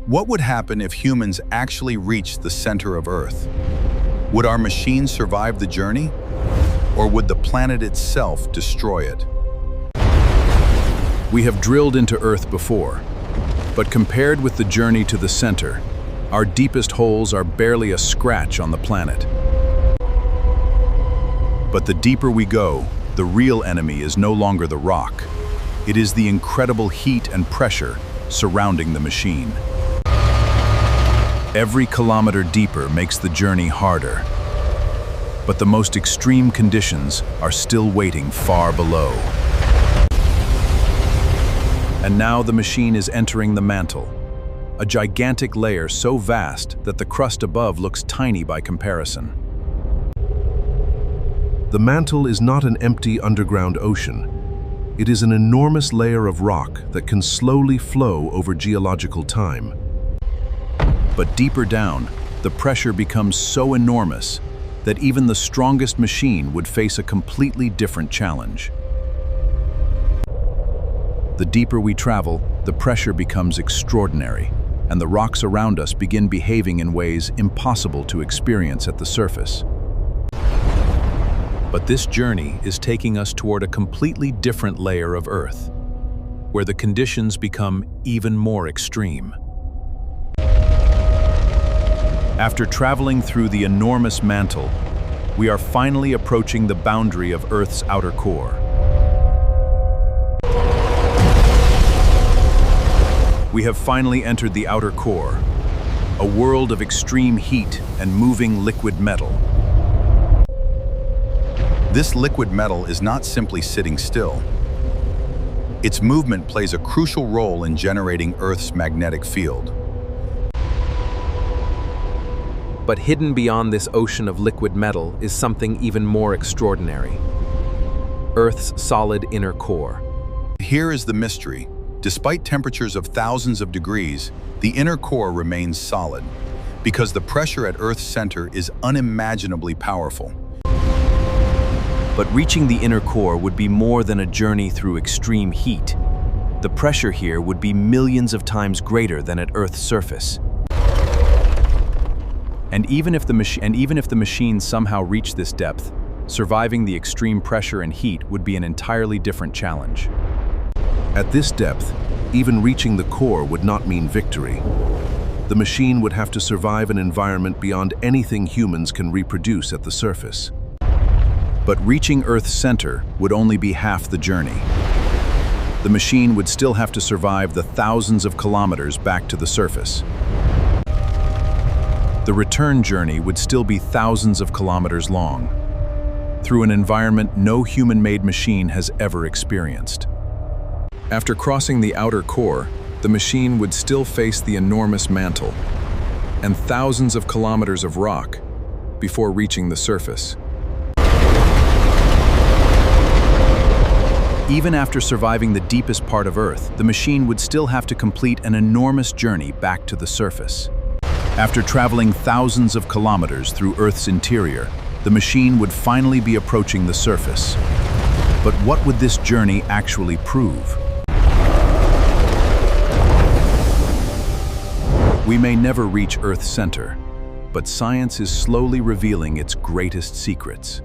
What would happen if humans actually reached the center of Earth? Would our machines survive the journey? Or would the planet itself destroy it? We have drilled into Earth before, but compared with the journey to the center, our deepest holes are barely a scratch on the planet. But the deeper we go, the real enemy is no longer the rock. It is the incredible heat and pressure surrounding the machine. Every kilometer deeper makes the journey harder, but the most extreme conditions are still waiting far below. And now the machine is entering the mantle, a gigantic layer so vast that the crust above looks tiny by comparison. The mantle is not an empty underground ocean. It is an enormous layer of rock that can slowly flow over geological time. But deeper down, the pressure becomes so enormous that even the strongest machine would face a completely different challenge. The deeper we travel, the pressure becomes extraordinary, and the rocks around us begin behaving in ways impossible to experience at the surface. But this journey is taking us toward a completely different layer of Earth, where the conditions become even more extreme. After traveling through the enormous mantle, we are finally approaching the boundary of Earth's outer core. We have finally entered the outer core, a world of extreme heat and moving liquid metal. This liquid metal is not simply sitting still. Its movement plays a crucial role in generating Earth's magnetic field. But hidden beyond this ocean of liquid metal is something even more extraordinary: Earth's solid inner core. Here is the mystery. Despite temperatures of thousands of degrees, the inner core remains solid, because the pressure at Earth's center is unimaginably powerful. But reaching the inner core would be more than a journey through extreme heat. The pressure here would be millions of times greater than at Earth's surface. And even if the machines somehow reach this depth, surviving the extreme pressure and heat would be an entirely different challenge. At this depth, even reaching the core would not mean victory. The machine would have to survive an environment beyond anything humans can reproduce at the surface. But reaching Earth's center would only be half the journey. The machine would still have to survive the thousands of kilometers back to the surface. The return journey would still be thousands of kilometers long, through an environment no human-made machine has ever experienced. After crossing the outer core, the machine would still face the enormous mantle and thousands of kilometers of rock before reaching the surface. Even after surviving the deepest part of Earth, the machine would still have to complete an enormous journey back to the surface. After traveling thousands of kilometers through Earth's interior, the machine would finally be approaching the surface. But what would this journey actually prove? We may never reach Earth's center, but science is slowly revealing its greatest secrets.